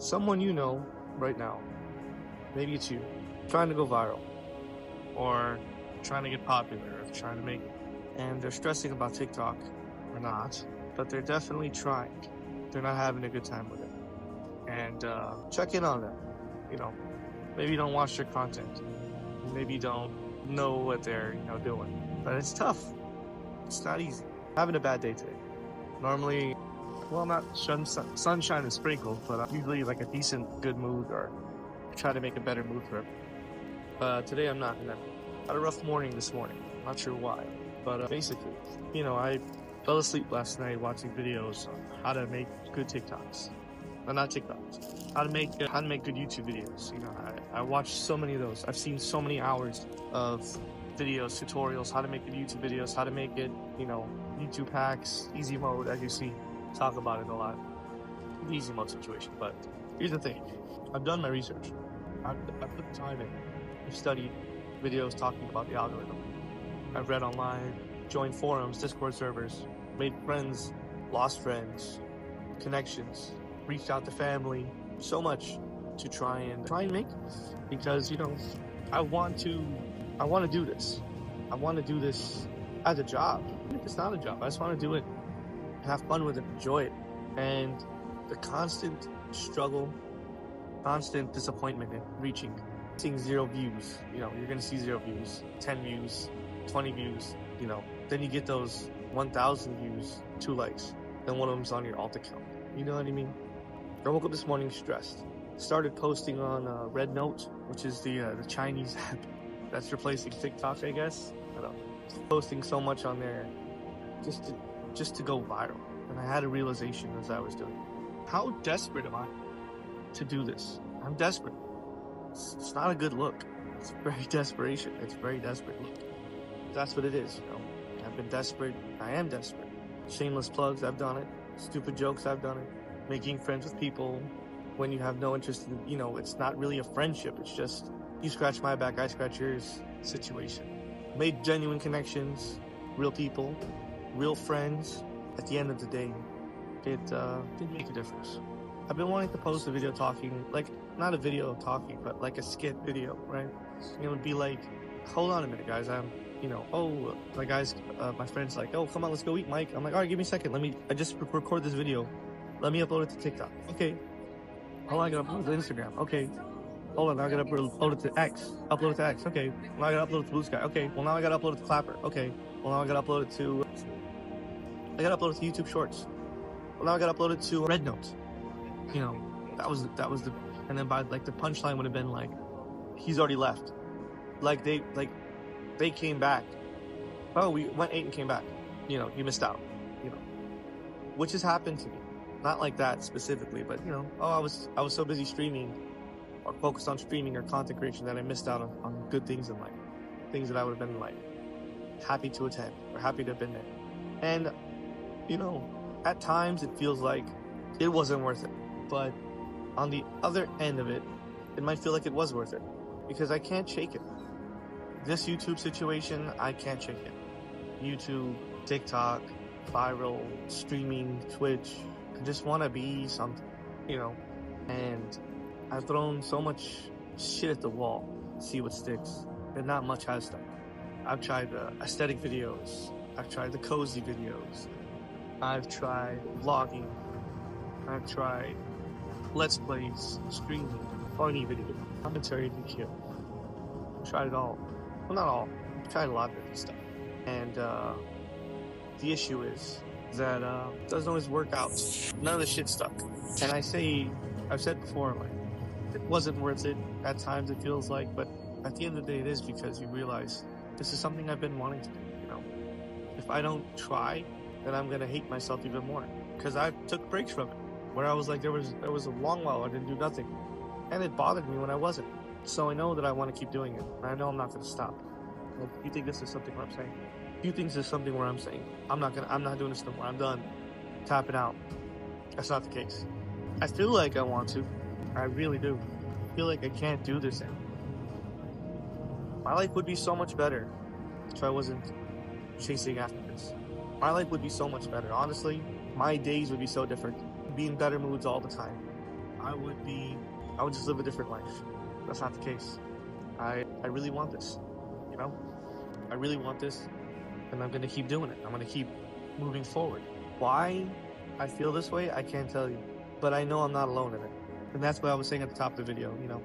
someone you know right now, maybe it's you, trying to go viral or trying to get popular or trying to make it. And they're stressing about TikTok or not, but they're definitely trying. They're not having a good time with it. And check in on them. You know, maybe you don't watch their content. Maybe you don't know what they're, doing. But it's tough. It's not easy. Having a bad day today. Normally, well, not sunshine and sprinkles, but I'm usually like a decent, good mood, or try to make a better mood for it. Today I'm not. And I had a rough morning this morning. Not sure why, but basically, I fell asleep last night watching videos on how to make good TikToks. Not TikToks. How to make good YouTube videos. I watched so many of those. I've seen so many hours of videos, tutorials, how to make good YouTube videos, how to make it, YouTube hacks, easy mode, as you see. Talk about it a lot. The easy mode situation. But here's the thing. I've done my research. I've put the time in. I've studied videos talking about the algorithm. I've read online, joined forums, Discord servers, made friends, lost friends, connections, reached out to family. So much to try and make this. Because, I want to do this. I want to do this as a job. Even if it's not a job, I just want to do it, have fun with it, enjoy it. And the constant struggle, constant disappointment in seeing 0 views. You're going to see 0 views, 10 views, 20 views, then you get those 1,000 views, 2 likes, then one of them's on your alt account. You know what I mean? I woke up this morning stressed. Started posting on Red Note, which is the Chinese app that's replacing TikTok, I guess. I don't know. Posting so much on there just to go viral. And I had a realization as I was doing it. How desperate am I to do this? I'm desperate. It's not a good look. It's very desperation. It's a very desperate look. That's what it is, I've been desperate. I am desperate. Shameless plugs, I've done it. Stupid jokes, I've done it. Making friends with people when you have no interest in, it's not really a friendship. It's just you scratch my back, I scratch yours situation. Made genuine connections, real people, real friends. At the end of the day, it did make a difference. I've been wanting to post a video talking, like, not a video talking, but like a skit video, right? It would be like, hold on a minute, guys. My friend's like, oh, come on, let's go eat, Mike. I'm like, all right, give me a second. I just record this video. Let me upload it to TikTok. Okay. Hold on, I gotta upload it to Instagram. Okay. Hold on, now I gotta upload it to X. Upload it to X. Okay. Now I gotta upload it to Blue Sky. Okay. Well, now I gotta upload it to Clapper. Okay. Well, now I gotta upload it to YouTube Shorts. Well, now I gotta upload it to Red Note. That was the, and then by like the punchline would have been like, he's already left. They came back. Oh, we went 8 and came back. You missed out. Which has happened to me. Not like that specifically, but I was so busy streaming or focused on streaming or content creation that I missed out on good things in life. Things that I would have been like happy to attend or happy to have been there. And at times it feels like it wasn't worth it. But on the other end of it, it might feel like it was worth it because I can't shake it. This YouTube situation, I can't shake it. YouTube, TikTok, viral, streaming, Twitch. I just want to be something, and I've thrown so much shit at the wall to see what sticks, and not much has stuck. I've tried the aesthetic videos. I've tried the cozy videos. I've tried vlogging. I've tried let's plays, streaming, funny videos, commentary video. I've tried it all. Well, not all. I've tried a lot of different stuff. And the issue is that it doesn't always work out. None of the shit stuck. And I've said before, like, it wasn't worth it. At times it feels like, but at the end of the day it is, because you realize this is something I've been wanting to do, If I don't try, then I'm gonna hate myself even more. Because I took breaks from it. Where I was like, there was a long while I didn't do nothing. And it bothered me when I wasn't. So I know that I want to keep doing it. And I know I'm not gonna stop. If you think this is something where I'm saying, if you think this is something where I'm saying, I'm not doing this no more, I'm done, tap it out. That's not the case. I feel like I want to. I really do. I feel like I can't do this anymore. My life would be so much better if I wasn't chasing after this. My life would be so much better. Honestly, my days would be so different. Be in better moods all the time. I would just live a different life. That's not the case. I really want this, you know? I really want this, and I'm gonna keep doing it. I'm gonna keep moving forward. Why I feel this way, I can't tell you, but I know I'm not alone in it. And that's what I was saying at the top of the video, you know?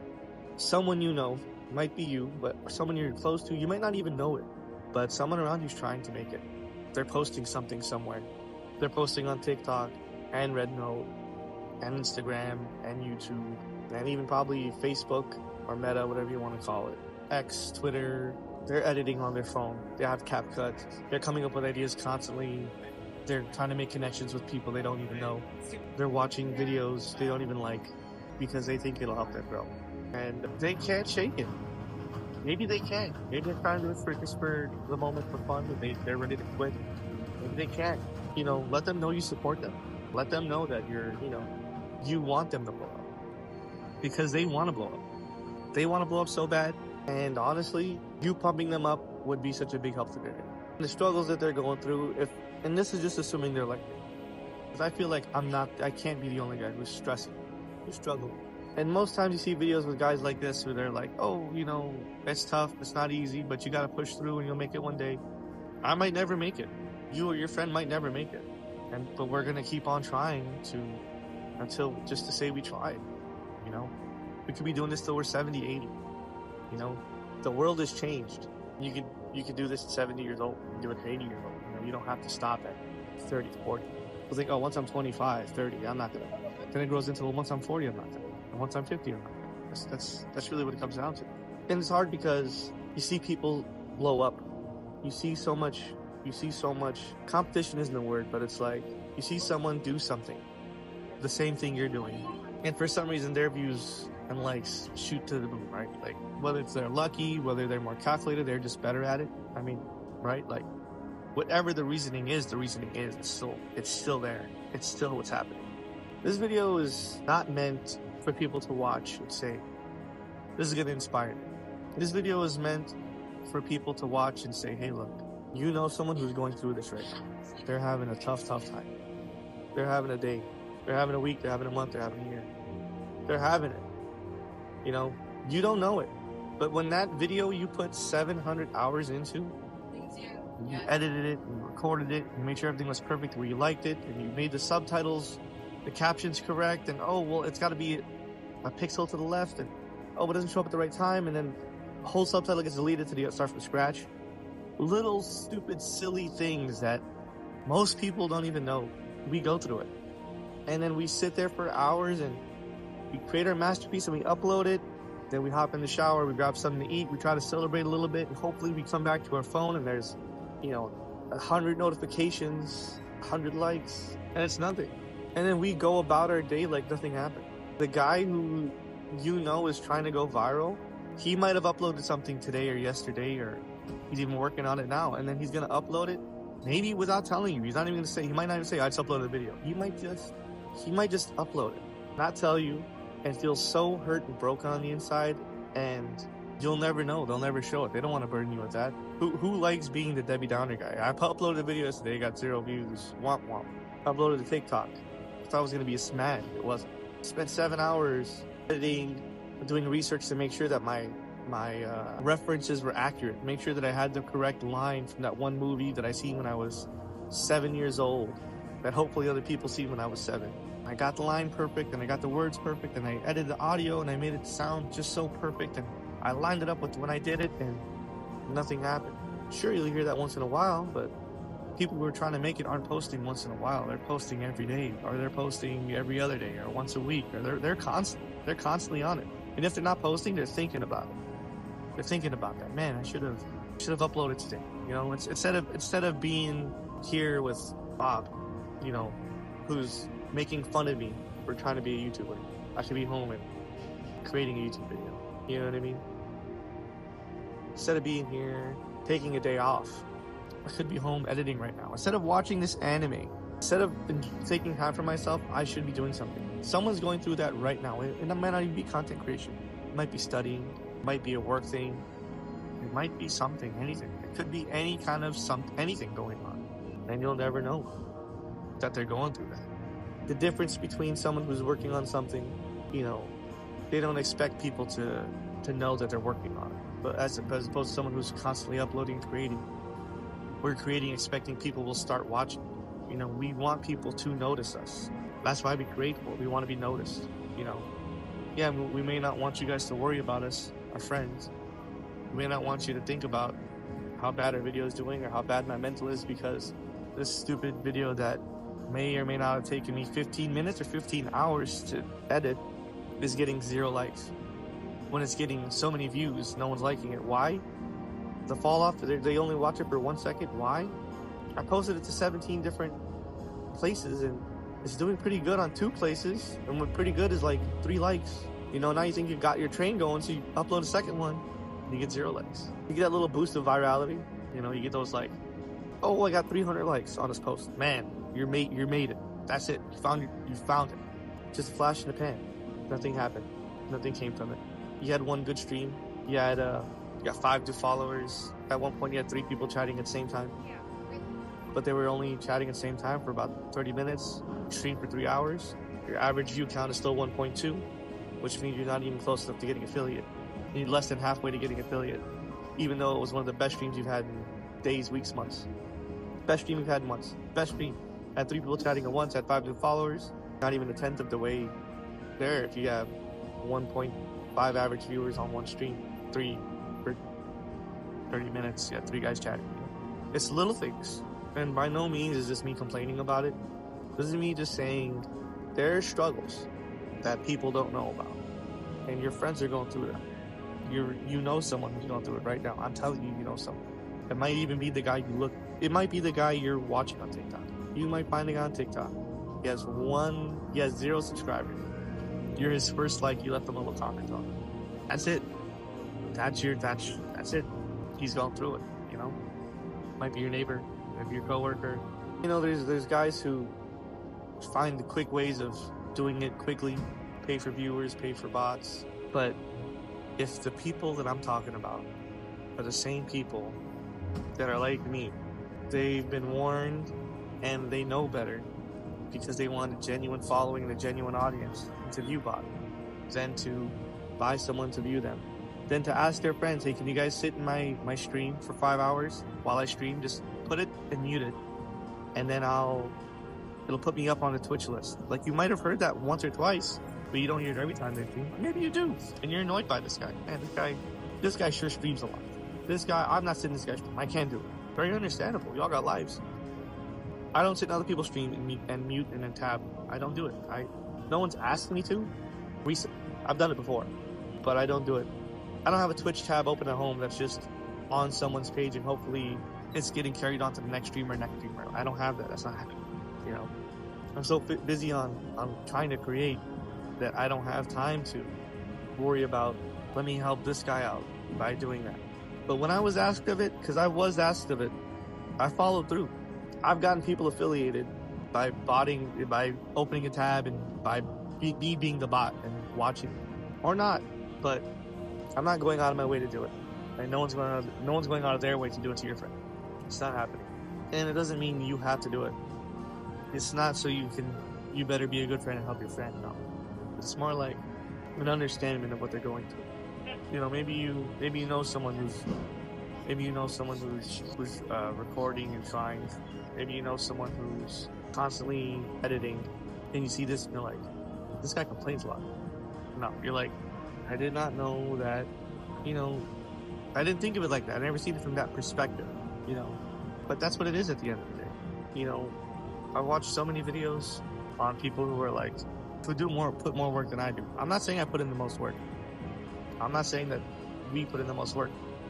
Someone you know, might be you, but someone you're close to, you might not even know it, but someone around you's trying to make it. They're posting something somewhere. They're posting on TikTok and Rednote and Instagram and YouTube and even probably Facebook or Meta, whatever you want to call it. X, Twitter. They're editing on their phone. They have CapCut. They're coming up with ideas constantly. They're trying to make connections with people they don't even know. They're watching videos they don't even like because they think it'll help them grow. And they can't shake it. Maybe they can. Maybe they're trying to do it just for the moment for fun, but they're ready to quit. Maybe they can't. You know, let them know you support them. Let them know that you want them to blow up. Because they want to blow up. They want to blow up so bad. And honestly, you pumping them up would be such a big help to them. The struggles that they're going through, and this is just assuming they're like me. Because I feel like I can't be the only guy who's stressing, who's struggling. And most times you see videos with guys like this where they're like, oh, you know, it's tough, it's not easy, but you gotta push through and you'll make it one day. I might never make it. You or your friend might never make it. But we're gonna keep on trying just to say we tried, you know? We could be doing this till we're 70, 80, you know? The world has changed. You could do this at 70 years old, you can do it at 80 years old, you know? You don't have to stop at 30, 40. I was like, oh, once I'm 25, 30, I'm not gonna. Then it grows into, well, once I'm 40, I'm not gonna. And once I'm 50, I'm not gonna. That's really what it comes down to. And it's hard because you see people blow up. You see so much, competition isn't a word, but it's like, you see someone do something, the same thing you're doing. And for some reason, their views and likes shoot to the moon, right? Like, whether it's they're lucky, whether they're more calculated, they're just better at it. I mean, right? Like, whatever the reasoning is, it's still there. It's still what's happening. This video is not meant for people to watch and say, this is going to inspire me. This video is meant for people to watch and say, hey, look, you know someone who's going through this right now. They're having a tough time. They're having a day. They're having a week. They're having a month. They're having a year. They're having it. You know, you don't know it. But when that video you put 700 hours into, you edited it, you recorded it, you made sure everything was perfect where you liked it, and you made the subtitles, the captions correct, and oh, well, it's got to be a pixel to the left, and oh, it doesn't show up at the right time, and then the whole subtitle gets deleted to start from scratch. Little stupid, silly things that most people don't even know. We go through it. And then we sit there for hours and we create our masterpiece and we upload it. Then we hop in the shower, we grab something to eat, we try to celebrate a little bit, and hopefully we come back to our phone and there's, 100 notifications, 100 likes, and it's nothing. And then we go about our day like nothing happened. The guy who is trying to go viral, he might have uploaded something today or yesterday, or he's even working on it now, and then he's gonna upload it, maybe without telling you. He might not even say, I just uploaded a video. He might just upload it, not tell you, and feel so hurt and broken on the inside, and you'll never know. They'll never show it. They don't want to burden you with that. Who likes being the Debbie Downer guy? I uploaded a video yesterday, got 0 views. Womp womp. I uploaded a TikTok. I thought it was going to be a smash. It wasn't. Spent 7 hours editing, doing research to make sure that my references were accurate. Make sure that I had the correct line from that one movie that I seen when I was 7 years old, that hopefully other people see when I was 7. I got the line perfect, and I got the words perfect, and I edited the audio, and I made it sound just so perfect, and I lined it up with when I did it, and nothing happened. Sure, you'll hear that once in a while, but people who are trying to make it aren't posting once in a while. They're posting every day, or they're posting every other day, or once a week, or they're constantly on it. And if they're not posting, they're thinking about it. They're thinking about that. Man, I should have uploaded today. Instead of being here with Bob, who's making fun of me for trying to be a YouTuber, I should be home and creating a YouTube video. You know what I mean? Instead of being here, taking a day off, I should be home editing right now. Instead of watching this anime, instead of taking time for myself, I should be doing something. Someone's going through that right now. And it might not even be content creation. It might be studying. It might be a work thing. It might be something, anything. It could be any kind of anything going on. And you'll never know that they're going through that. The difference between someone who's working on something you know, they don't expect people to know that they're working on it. But as opposed to someone who's constantly uploading and creating, we're creating expecting people will start watching. You know, we want people to notice us. That's why we create. We want to be noticed. You know, yeah, we may not want you guys to worry about us, our friends. We may not want you to think about how bad our video is doing or how bad my mental is because this stupid video that may or may not have taken me 15 minutes or 15 hours to edit is getting 0 likes. When it's getting so many views, no one's liking it. Why? The fall off, they only watch it for 1 second. Why? I posted it to 17 different places and it's doing pretty good on 2 places. And what pretty good is like 3 likes. You know, now you think you've got your train going, so you upload a second one and you get 0 likes. You get that little boost of virality. You know, you get those like, oh, I got 300 likes on this post. Man, you made it. That's it. You found it. Just a flash in the pan. Nothing happened. Nothing came from it. You had 1 good stream. You got 5 new followers. At one point, you had 3 people chatting at the same time. But they were only chatting at the same time for about 30 minutes. You streamed for 3 hours. Your average view count is still 1.2, which means you're not even close enough to getting affiliate. You need less than halfway to getting affiliate, even though it was one of the best streams you've had in days, weeks, months. Best stream you've had in months. Best stream. Had 3 people chatting at once, had 5 new followers. Not even a tenth of the way there if you have 1.5 average viewers on one stream. 3 for 30 minutes. Yeah, 3 guys chatting. It's little things. And by no means is this me complaining about it. This is me just saying there are struggles that people don't know about. And your friends are going through them. You know someone who's going through it right now. I'm telling you, you know someone. It might even be the guy it might be the guy you're watching on TikTok. You might find a guy on TikTok. He has 0 subscribers. You're his first like, you left him a little comment on. That's it. That's it. He's going through it, you know? Might be your neighbor, might be your coworker. You know, there's guys who find the quick ways of doing it quickly, pay for viewers, pay for bots. But if the people that I'm talking about are the same people that are like me, they've been warned and they know better because they want a genuine following and a genuine audience to view bot than to buy someone to view them. Then to ask their friends, hey, can you guys sit in my stream for 5 hours while I stream? Just put it and mute it. And then it'll put me up on the Twitch list. Like, you might have heard that once or twice, but you don't hear it every time they stream. Maybe you do, and you're annoyed by this guy. Man, this guy sure streams a lot. This guy, I'm not sitting this guy's stream. I can't do it. Very understandable. Y'all got lives. I don't sit in other people's stream and mute and then tab. I don't do it. No one's asked me to. I've done it before, but I don't do it. I don't have a Twitch tab open at home that's just on someone's page and hopefully it's getting carried on to the next streamer. I don't have that. That's not happening. You know, I'm so busy on trying to create that I don't have time to worry about, let me help this guy out by doing that. But when I was asked of it, because I was asked of it, I followed through. I've gotten people affiliated by opening a tab and by me being the bot and watching, or not. But I'm not going out of my way to do it. And no one's going out of their way to do it to your friend. It's not happening. And it doesn't mean you have to do it. It's not so you better be a good friend and help your friend. No. It's more like an understanding of what they're going through. You know, maybe you know someone who's recording and trying. Maybe you know someone who's constantly editing, and you see this and you're like, this guy complains a lot. No, you're like, I did not know that, you know, I didn't think of it like that. I never seen it from that perspective, you know. But that's what it is at the end of the day. You know, I watched so many videos on people who are like, put more work than I do. I'm not saying I put in the most work. I'm not saying that we put in the most work.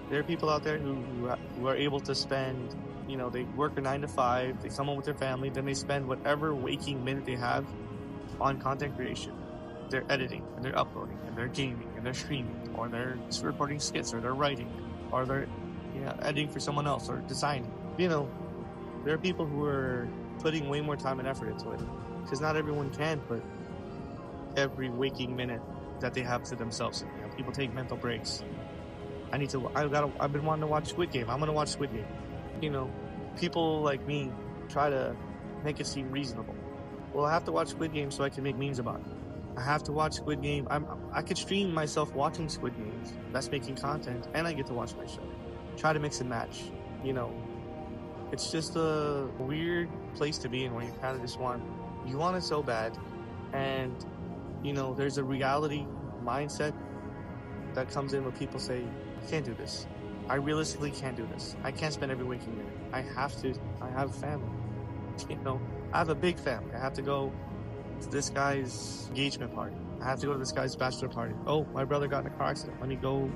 There are people out there who are able to spend, you know, they work a 9 to 5, they come home with their family, then they spend whatever waking minute they have on content creation. They're editing, and they're uploading, and they're gaming, and they're streaming, or they're recording skits, or they're writing, or they're editing for someone else, or designing. You know, there are people who are putting way more time and effort into it, because not everyone can put every waking minute that they have to themselves in. You know, people take mental breaks. I've been wanting to watch Squid Game. I'm gonna watch Squid Game. You know, people like me try to make it seem reasonable. Well, I have to watch Squid Game so I can make memes about it. I have to watch Squid Game. I could stream myself watching Squid Games. That's making content, and I get to watch my show. Try to mix and match. You know, it's just a weird place to be in where you kind of just you want it so bad, and you know, there's a reality mindset that comes in when people say, I can't do this. I realistically can't do this. I can't spend every waking minute. I have a family. You know, I have a big family. I have to go to this guy's engagement party. I have to go to this guy's bachelor party. Oh, my brother got in a car accident. Let me go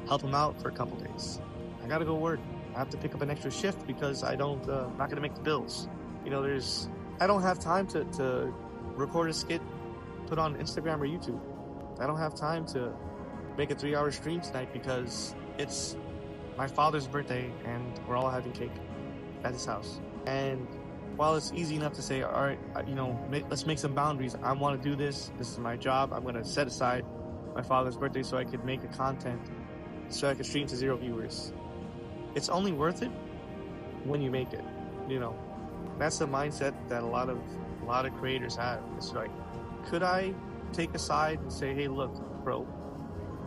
help him out for a couple days. I gotta go work. I have to pick up an extra shift because I'm not gonna make the bills. You know, I don't have time to record a skit, put on Instagram or YouTube. I don't have time to make a 3-hour stream tonight because it's my father's birthday and we're all having cake at his house. And while it's easy enough to say, all right, you know, let's make some boundaries. I want to do this. This is my job. I'm going to set aside my father's birthday so I could make a content, so I could stream to 0 viewers. It's only worth it when you make it. You know, that's the mindset that a lot of creators have. It's like, could I take a side and say, hey, look, bro,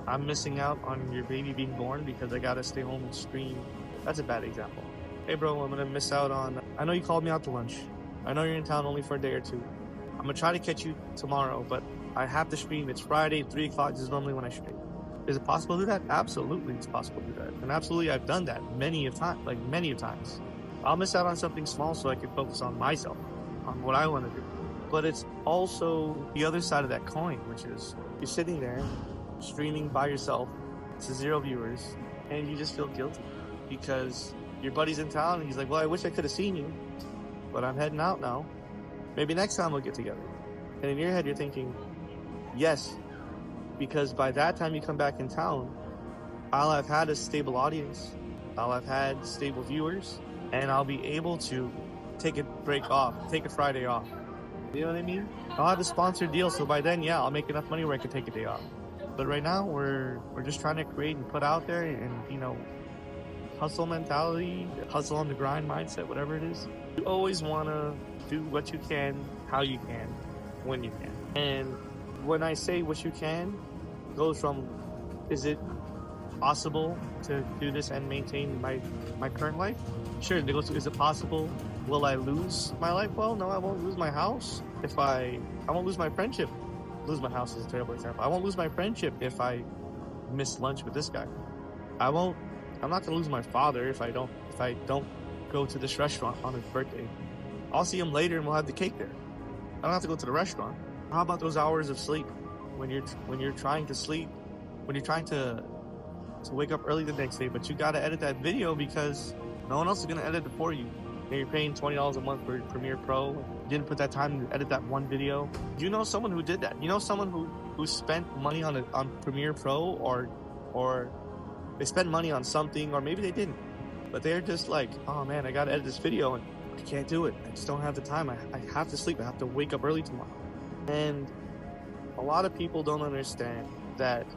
I'm missing out on your baby being born because I gotta stay home and stream. That's a bad example. Hey bro, I'm gonna miss out on, I know you called me out to lunch. I know you're in town only for a day or two. I'm gonna try to catch you tomorrow, but I have to stream. It's Friday, 3 o'clock. This is normally when I stream. Is it possible to do that? Absolutely, it's possible to do that. And absolutely, I've done that many of times. I'll miss out on something small so I can focus on myself, on what I want to do. But it's also the other side of that coin, which is you're sitting there streaming by yourself to 0 viewers, and you just feel guilty because your buddy's in town and he's like, well, I wish I could have seen you, but I'm heading out now. Maybe next time we'll get together. And in your head, you're thinking, yes, because by that time you come back in town, I'll have had a stable audience, I'll have had stable viewers, and I'll be able to take a break off, take a Friday off. You know what I mean? I'll have a sponsored deal, so by then, yeah, I'll make enough money where I can take a day off. But right now, we're just trying to create and put out there, and you know, hustle mentality, hustle on the grind mindset, whatever it is. You always want to do what you can, how you can, when you can. And when I say what you can, it goes from, is it possible to do this and maintain my current life? Sure. It goes to, is it possible? Will I lose my life? Well, no, I won't lose my house. I won't lose my friendship. Lose my house is a terrible example. I won't lose my friendship if I miss lunch with this guy. I'm not gonna lose my father if I don't go to this restaurant on his birthday. I'll see him later and we'll have the cake there. I don't have to go to the restaurant. How about those hours of sleep when you're trying to sleep, when you're trying to wake up early the next day, but you gotta edit that video because no one else is gonna edit it for you. And you're paying $20 a month for Premiere Pro. You didn't put that time to edit that one video. You know someone who did that. You know someone who spent money on Premiere Pro or they spent money on something, or maybe they didn't. But they're just like, oh man, I gotta edit this video and I can't do it. I just don't have the time. I have to sleep. I have to wake up early tomorrow. And a lot of people don't understand that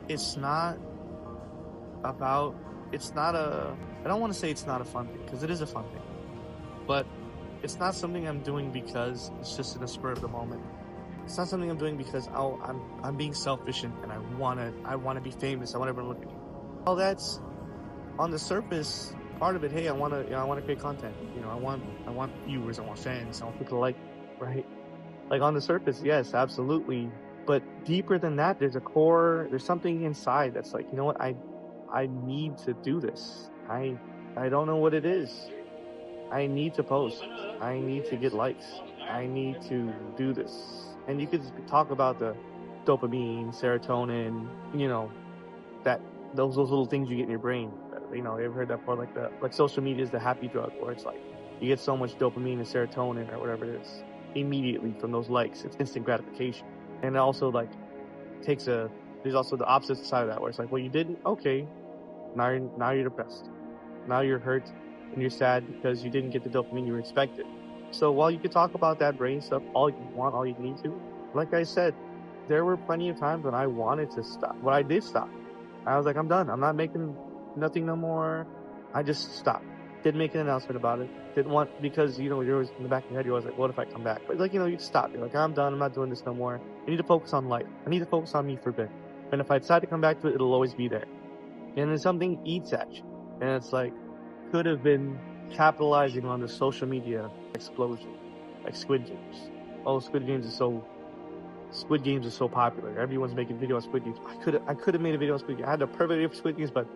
it's not about, I don't want to say it's not a fun thing, because it is a fun thing. But it's not something I'm doing because it's just in a spur of the moment. It's not something I'm doing because I'm being selfish and I wanna be famous. I want everyone to look at me. Well, that's on the surface part of it. Hey, I wanna create content. You know, I want viewers. I want fans. I want people to like, right? Like on the surface, yes, absolutely. But deeper than that, there's something inside that's like, you know what? I need to do this. I don't know what it is. I need to post. I need to get likes. I need to do this. And you could talk about the dopamine, serotonin, you know, that those little things you get in your brain. You know, you ever heard that before? Like social media is the happy drug, where it's like you get so much dopamine and serotonin or whatever it is immediately from those likes. It's instant gratification. And it also there's also the opposite side of that, where it's like, well, you didn't, okay, now you're depressed. Now you're hurt and you're sad because you didn't get the dopamine you expected. So while you could talk about that brain stuff all you want, all you need to, like I said, there were plenty of times when I wanted to stop. When I did stop, I was like, I'm done. I'm not making nothing no more. I just stopped. Didn't make an announcement about it. Didn't want, because, you're always in the back of your head, you're always like, what if I come back? But, you stop. You're like, I'm done. I'm not doing this no more. I need to focus on life. I need to focus on me for a bit. And if I decide to come back to it, it'll always be there. And then something eats at you. And it's like, could have been capitalizing on the social media explosion. Like Squid Games. Oh, Squid Games is so popular. Everyone's making videos on Squid Games. I could have made a video on Squid Games. I had the perfect video for Squid Games, but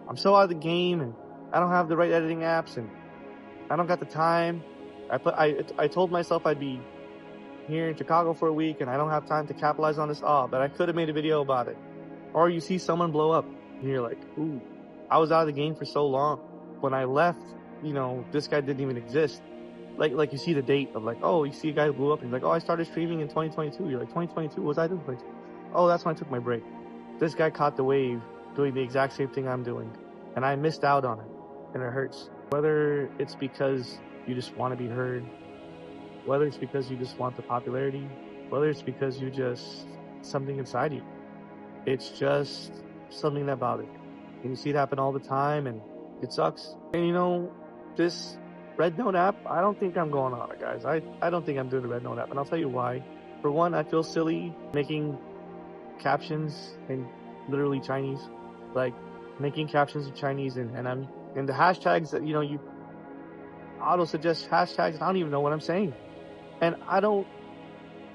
I'm so out of the game, and I don't have the right editing apps, and I don't got the time. I told myself I'd be here in Chicago for a week, and I don't have time to capitalize on this. But I could have made a video about it. Or you see someone blow up, and you're like, ooh, I was out of the game for so long. When I left, this guy didn't even exist. Like you see the date of like, oh, you see a guy who blew up, and he's like, oh, I started streaming in 2022. You're like, 2022? What was I doing? Like, oh, that's when I took my break. This guy caught the wave doing the exact same thing I'm doing, and I missed out on it, and it hurts. Whether it's because you just want to be heard, whether it's because you just want the popularity, whether it's because you just, something inside you. It's just something that bothers you. And you see it happen all the time, and it sucks. And this Red Note app, I don't think I'm going on it, guys. I don't think I'm doing the Red Note app, and I'll tell you why. For one, I feel silly making captions in literally Chinese, like making captions in Chinese, and the hashtags that you auto suggest hashtags. I don't even know what I'm saying, and I don't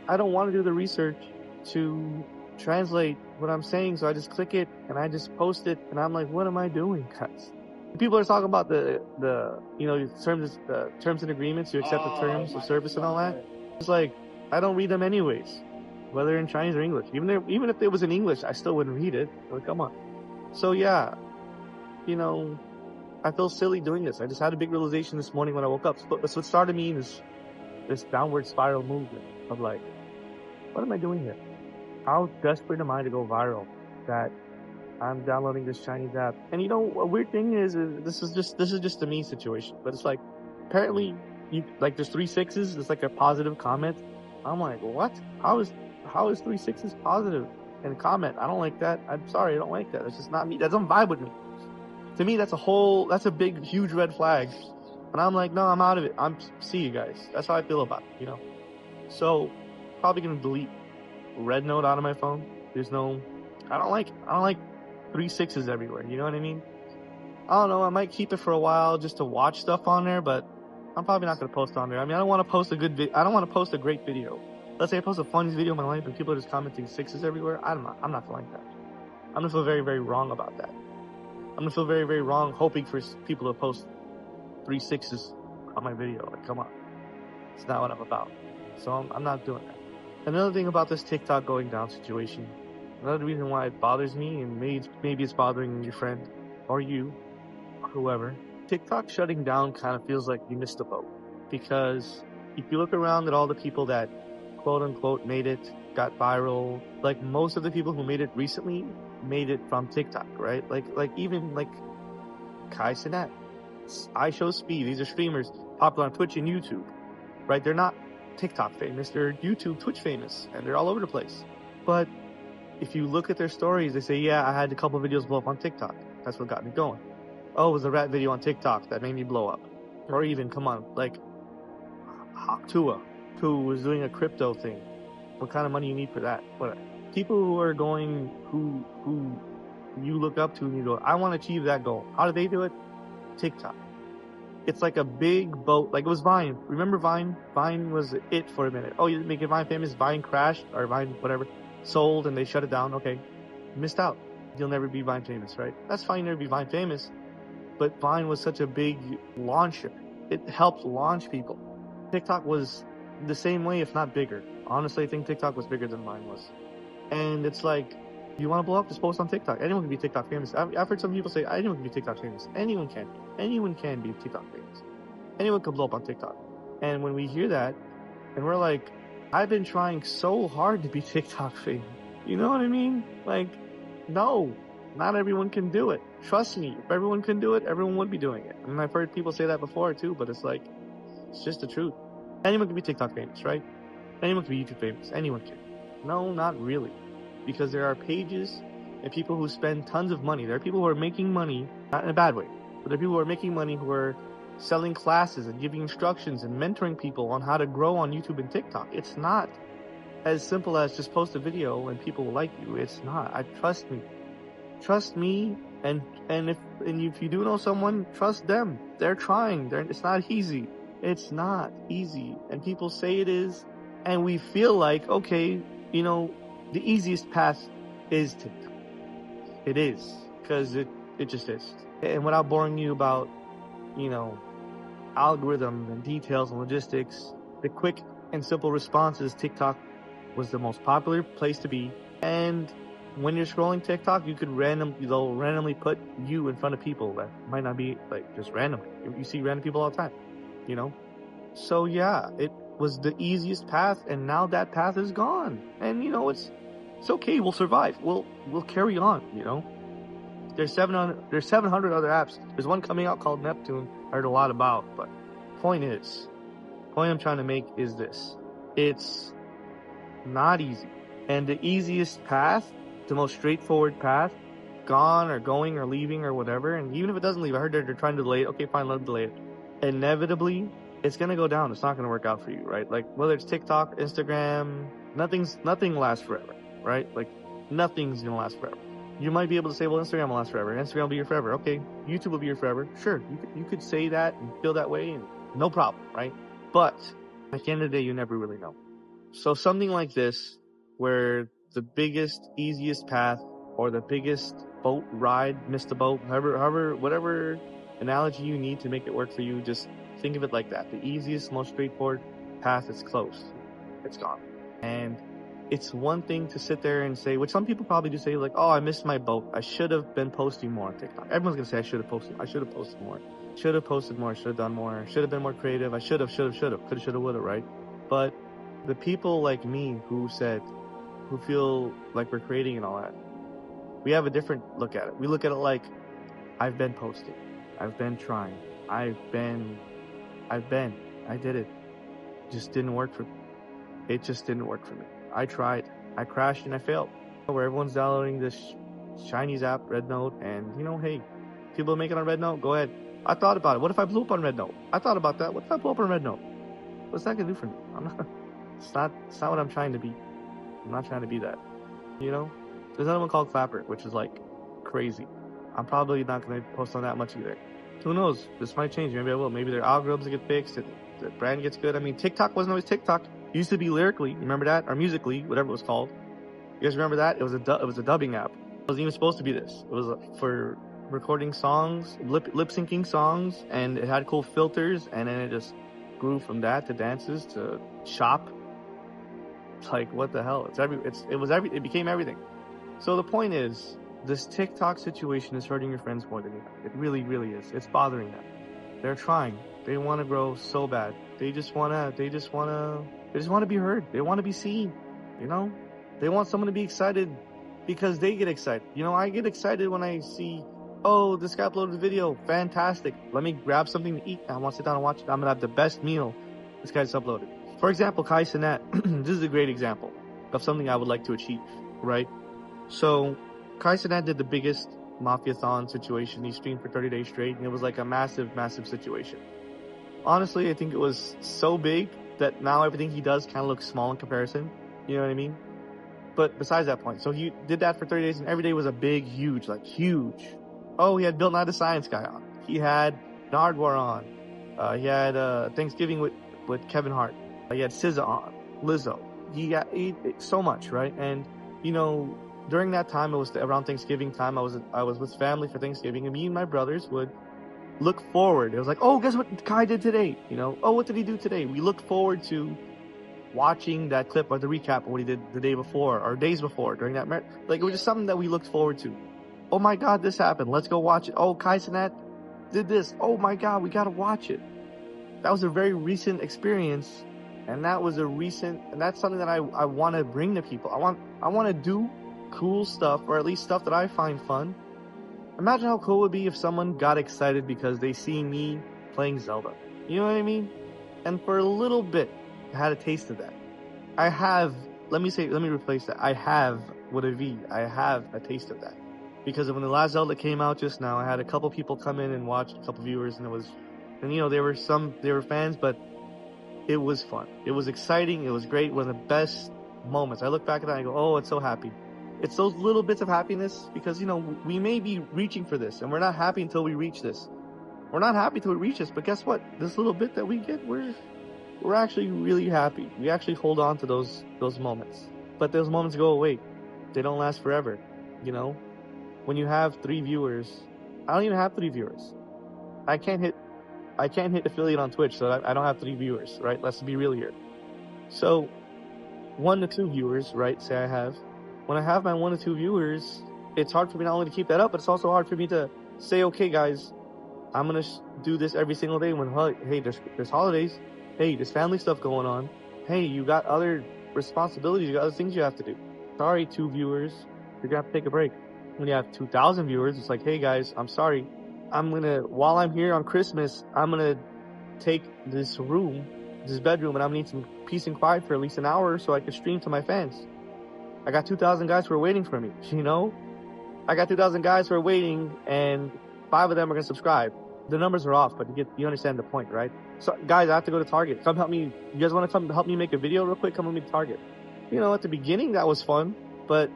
want to do the research to translate what I'm saying, so I just click it and I just post it, and I'm like, what am I doing, guys? People are talking about the terms and agreements. You accept the terms of service and all that. It's like, I don't read them anyways, whether in Chinese or English. Even if it was in English, I still wouldn't read it. Like, come on. So yeah, I feel silly doing this. I just had a big realization this morning when I woke up. That's what started me in this downward spiral movement of like, what am I doing here? How desperate am I to go viral that I'm downloading this Chinese app? And a weird thing is this is just a me situation. But it's like, apparently, there's 3 6s. It's like a positive comment. I'm like, what? How is 3 6s positive and comment? I don't like that. I'm sorry, I don't like that. It's just not me. That doesn't vibe with me. To me, that's a big, huge red flag. And I'm like, no, I'm out of it. See you guys. That's how I feel about it, So, probably gonna delete Red Note out of my phone. I don't like 3 6s everywhere. You know what I mean? I don't know. I might keep it for a while just to watch stuff on there, but I'm probably not gonna post on there. I mean, I don't want to post I don't want to post a great video. Let's say I post the funniest video of my life and people are just commenting 6s everywhere. I'm not gonna like that. I'm gonna feel very, very wrong about that. I'm gonna feel very, very wrong hoping for people to post 3 6s on my video. Like, come on. It's not what I'm about. So I'm not doing that. Another thing about this TikTok going down situation, another reason why it bothers me, and maybe it's bothering your friend or you or whoever, TikTok shutting down kind of feels like you missed a boat. Because if you look around at all the people that quote unquote made it, got viral, like most of the people who made it recently made it from TikTok, right? Even Kai Cenat, I Show Speed, these are streamers popular on Twitch and YouTube, right? They're not TikTok famous, they're YouTube, Twitch famous, and they're all over the place. But if you look at their stories, they say, yeah, I had a couple videos blow up on TikTok. That's what got me going. Oh, it was a rat video on TikTok that made me blow up. Or even, come on, like Haktua, who was doing a crypto thing. What kind of money you need for that? What? People who are going, who you look up to and you go, I want to achieve that goal. How do they do it? TikTok. It's like a big boat. Like it was Vine. Remember Vine? Vine was it for a minute. Oh, you didn't make it Vine famous? Vine crashed, or Vine whatever, sold, and they shut it down. Okay. Missed out. You'll never be Vine famous, right? That's fine, you'll never be Vine famous. But Vine was such a big launcher. It helped launch people. TikTok was the same way, if not bigger. Honestly, I think TikTok was bigger than Vine was. And it's like, you want to blow up, just post on TikTok. Anyone can be TikTok famous. I've heard some people say, anyone can be TikTok famous. Anyone can. Anyone can be TikTok famous. Anyone can blow up on TikTok. And when we hear that, and we're like, I've been trying so hard to be TikTok famous. You know what I mean? Like, no, not everyone can do it. Trust me, if everyone can do it, everyone would be doing it. And I've heard people say that before too, but it's like, it's just the truth. Anyone can be TikTok famous, right? Anyone can be YouTube famous. Anyone can. No, not really. Because there are pages and people who spend tons of money. There are people who are making money, not in a bad way, but there are people who are making money who are selling classes and giving instructions and mentoring people on how to grow on YouTube and TikTok. It's not as simple as just post a video and people will like you. It's not. Trust me. And if you do know someone, trust them. They're trying. It's not easy. It's not easy. And people say it is. And we feel like, okay, the easiest path is TikTok. It is. Because it just is. And without boring you about, algorithms and details and logistics, the quick and simple response is TikTok was the most popular place to be. And when you're scrolling TikTok, you could they'll randomly put you in front of people that might not be just randomly. You see random people all the time, So yeah, it was the easiest path, and now that path is gone. And it's okay. We'll survive. We'll carry on. There's 700 other apps. There's one coming out called Neptune. I heard a lot about, but point I'm trying to make is this: it's not easy, and the easiest path, the most straightforward path, gone or going or leaving or whatever. And even if it doesn't leave, I heard they're trying to delay it. Okay, fine, let them delay it. Inevitably, it's gonna go down. It's not gonna work out for you, right? Like whether it's TikTok, Instagram, nothing lasts forever, right? Like nothing's gonna last forever. You might be able to say, well, Instagram will last forever. Instagram will be your forever. Okay, YouTube will be your forever. Sure, you could say that and feel that way, and no problem, right? But at the end of the day, you never really know. So something like this, where the biggest, easiest path, or the biggest boat ride, missed the boat, whatever analogy you need to make it work for you, just think of it like that. The easiest, most straightforward path is closed. It's gone. And it's one thing to sit there and say, which some people probably do say, like, oh, I missed my boat. I should have been posting more on TikTok. Everyone's going to say I should have posted more. Should have posted more. Should have done more. Should have been more creative. I should have. Could have, should have, would have, right? But the people like me who feel like we're creating and all that, we have a different look at it. We look at it like, I've been posting. I've been trying. I did it. Just didn't work for me. It just didn't work for me. I tried. I crashed and I failed. Where everyone's downloading this Chinese app, Red Note, and hey, people make it on Red Note, go ahead. I thought about it. What if I blew up on Red Note? I thought about that. What if I blew up on Red Note? What's that gonna do for me? It's not what I'm trying to be. I'm not trying to be that. There's another one called Clapper, which is like crazy. I'm probably not gonna post on that much either. Who knows? This might change. Maybe I will. Maybe their algorithms get fixed and the brand gets good. I mean, TikTok wasn't always TikTok. It used to be Lyrically. Remember that? Or Musically, whatever it was called. You guys remember that? It was a dubbing app. It wasn't even supposed to be this. It was for recording songs, lip syncing songs, and it had cool filters, and then it just grew from that to dances to shop. It's like, what the hell? It became everything. So the point is, this TikTok situation is hurting your friends more than you know. It really, really is. It's bothering them. They're trying. They want to grow so bad. They just want to be heard. They want to be seen. They want someone to be excited because they get excited. I get excited when I see, oh, this guy uploaded a video. Fantastic. Let me grab something to eat. I want to sit down and watch it. I'm going to have the best meal this guy's uploaded. For example, Kai Cenat. This is a great example of something I would like to achieve, right? So Kai Cenat did the biggest Mafia-thon situation. He streamed for 30 days straight, and it was like a massive, massive situation. Honestly, I think it was so big that now everything he does kind of looks small in comparison. You know what I mean? But besides that point, so he did that for 30 days, and every day was a big, huge. Oh, he had Bill Nye the Science Guy on. He had Nardwar on. He had Thanksgiving with Kevin Hart. He had SZA on. Lizzo. He so much, right? And, during that time, it was around Thanksgiving time. I was with family for Thanksgiving, and me and my brothers would look forward. It was like, oh, guess what Kai did today? Oh, what did he do today? We looked forward to watching that clip or the recap of what he did the day before or days before during that. It was just something that we looked forward to. Oh my God, this happened. Let's go watch it. Oh, Kai Cenat did this. Oh my God, we got to watch it. That was a very recent experience. And that's something that I want to bring to people. I want to do cool stuff, or at least stuff that I find fun. Imagine how cool it would be if someone got excited because they see me playing Zelda. You know what I mean? And for a little bit, I had a taste of that. Let me replace that. I have with a V. I have a taste of that. Because when the last Zelda came out just now, I had a couple people come in and watch, a couple viewers, and it was And they were fans, but it was fun. It was exciting. It was great. One of the best moments. I look back at that and I go, oh, it's so happy. It's those little bits of happiness because, we may be reaching for this and we're not happy until we reach this. We're not happy till we reach this, but guess what? This little bit that we get, we're actually really happy. We actually hold on to those moments. But those moments go away. They don't last forever. When you have 3 viewers, I don't even have 3 viewers. I can't hit affiliate on Twitch, so I don't have 3 viewers, right? Let's be real here. So 1 to 2 viewers, right? Say I have. When I have my 1 to 2 viewers, it's hard for me not only to keep that up, but it's also hard for me to say, okay, guys, I'm gonna do this every single day. When hey, there's holidays. Hey, there's family stuff going on. Hey, you got other responsibilities. You got other things you have to do. Sorry, 2 viewers, you're gonna have to take a break. When you have 2,000 viewers, it's like, hey guys, I'm sorry. While I'm here on Christmas, I'm gonna take this bedroom, and I'm gonna need some peace and quiet for at least an hour so I can stream to my fans. I got 2,000 guys who are waiting for me, I got 2,000 guys who are waiting, and 5 of them are gonna subscribe. The numbers are off, but you understand the point, right? So, guys, I have to go to Target. Come help me. You guys want to come help me make a video real quick? Come with me to Target. At the beginning, that was fun, but,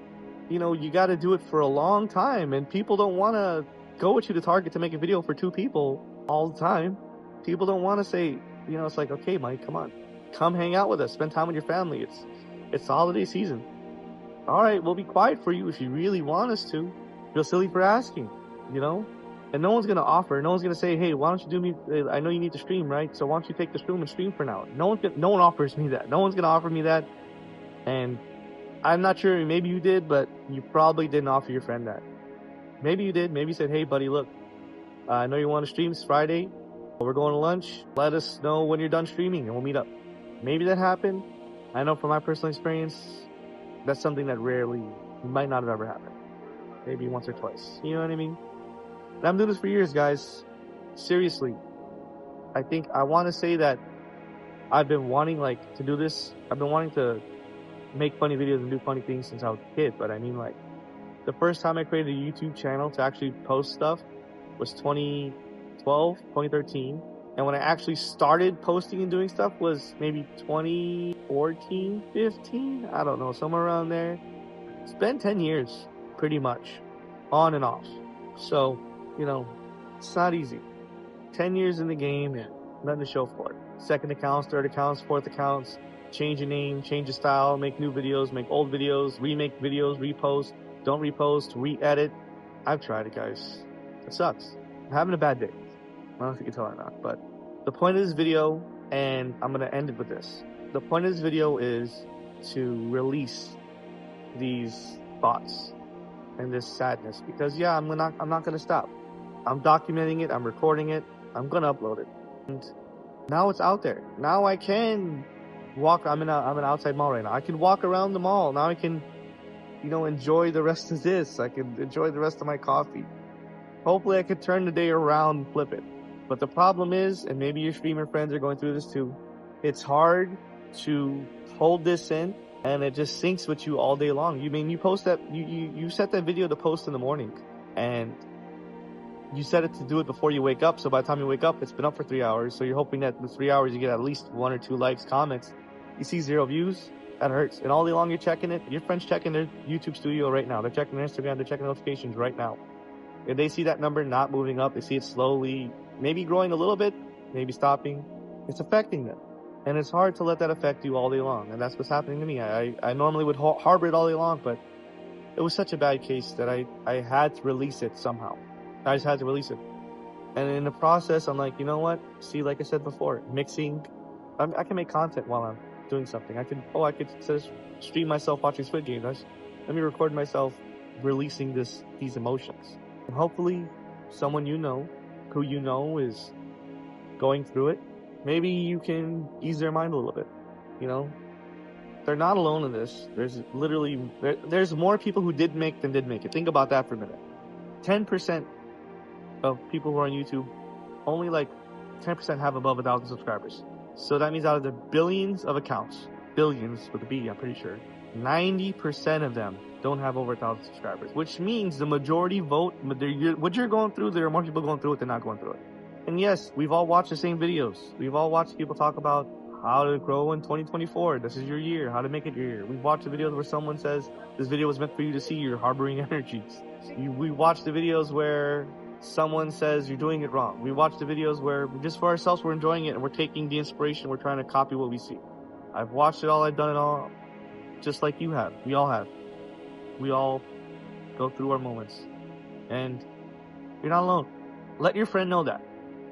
you got to do it for a long time, and people don't want to go with you to Target to make a video for 2 people all the time. People don't want to say, it's like, okay, Mike, come on. Come hang out with us. Spend time with your family. It's the holiday season. All right, we'll be quiet for you if you really want us to. Feel silly for asking, And no one's going to offer. No one's going to say, hey, why don't you do me? I know you need to stream, right? So why don't you take this room and stream for now? No one offers me that. No one's going to offer me that. And I'm not sure. Maybe you did, but you probably didn't offer your friend that. Maybe you did. Maybe you said, hey, buddy, look, I know you want to stream. It's Friday. We're going to lunch. Let us know when you're done streaming and we'll meet up. Maybe that happened. I know from my personal experience, that's something that might not have ever happened. Maybe once or twice. You know what I mean? And I'm doing this for years, guys. Seriously. I think I want to say that I've been wanting to do this. I've been wanting to make funny videos and do funny things since I was a kid. But I mean, the first time I created a YouTube channel to actually post stuff was 2012, 2013. And when I actually started posting and doing stuff was maybe 2014, 15. I don't know, somewhere around there. It's been 10 years, pretty much, on and off. So, it's not easy. 10 years in the game, nothing to show for it. Second accounts, third accounts, fourth accounts, change your name, change your style, make new videos, make old videos, remake videos, repost, don't repost, re-edit. I've tried it, guys. It sucks. I'm having a bad day. I don't know if you can tell or not, but the point of this video, and I'm going to end it with this. The point of this video is to release these thoughts and this sadness because, yeah, I'm not going to stop. I'm documenting it. I'm recording it. I'm going to upload it. And now it's out there. Now I can walk. I'm in an outside mall right now. I can walk around the mall. Now I can, enjoy the rest of this. I can enjoy the rest of my coffee. Hopefully I could turn the day around and flip it. But the problem is, and maybe your streamer friends are going through this too, it's hard to hold this in and it just sinks with you all day long. You post that, you set that video to post in the morning and you set it to do it before you wake up. So by the time you wake up, it's been up for 3 hours. So you're hoping that in the 3 hours you get at least 1 or 2 likes, comments. You see 0 views, that hurts. And all day long you're checking it. Your friend's checking their YouTube studio right now. They're checking their Instagram. They're checking notifications right now. If they see that number not moving up, they see it slowly, maybe growing a little bit, maybe stopping, it's affecting them. And it's hard to let that affect you all day long. And that's what's happening to me. I normally would harbor it all day long, but it was such a bad case that I had to release it somehow. I just had to release it. And in the process, I'm like, you know what? See, like I said before, mixing. I can make content while I'm doing something. I could stream myself watching Squid Game. Let me record myself releasing these emotions. And hopefully someone who is going through it, maybe you can ease their mind a little bit. They're not alone in this. There's more people who did make than did make it. Think about that for a minute. 10% of people who are on YouTube, only 10% have above 1,000 subscribers. So that means out of the billions of accounts, billions with a B, I'm pretty sure, 90% of them don't have over 1,000 subscribers, which means the majority vote. What you're going through, there are more people going through it than not going through it. And yes, we've all watched the same videos. We've all watched people talk about how to grow in 2024. This is your year, how to make it your year. We've watched the videos where someone says this video was meant for you to see, you're harboring energies. We watched the videos where someone says you're doing it wrong. We watched the videos where just for ourselves we're enjoying it and we're taking the inspiration, we're trying to copy what we see. I've watched it all, I've done it all, just like you have. We all have. We all go through our moments. And you're not alone. Let your friend know that.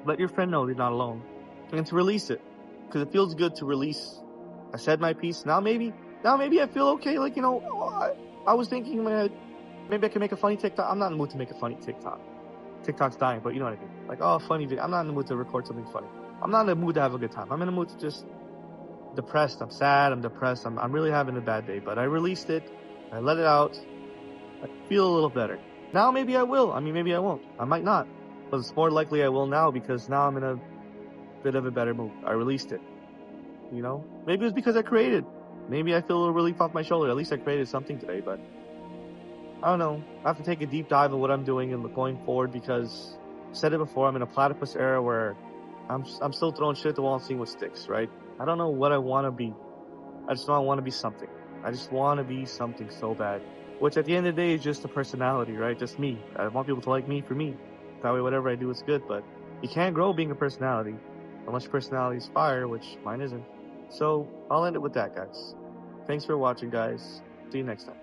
Let your friend know you're not alone. And to release it. Because it feels good to release. I said my piece. Now maybe I feel okay. Like, you know, I was thinking in my head, maybe I can make a funny TikTok. I'm not in the mood to make a funny TikTok. TikTok's dying, but you know what I mean. Like, oh, funny video. I'm not in the mood to record something funny. I'm not in the mood to have a good time. I'm in the mood to just depressed. I'm sad. I'm depressed. I'm really having a bad day. But I released it. I let it out. I feel a little better. Now maybe I will. I mean, maybe I won't. I might not. But it's more likely I will now because now I'm in a bit of a better mood. I released it. You know? Maybe it was because I created. Maybe I feel a little relief off my shoulder. At least I created something today, but I don't know. I have to take a deep dive of what I'm doing and going forward because I said it before, I'm in a platypus era where I'm still throwing shit at the wall and seeing what sticks, right? I don't know what I want to be. I just know I want to be something. I just want to be something so bad. Which at the end of the day is just a personality, right? Just me. I want people to like me for me. That way whatever I do is good, but you can't grow being a personality unless your personality is fire, which mine isn't. So I'll end it with that, guys. Thanks for watching, guys. See you next time.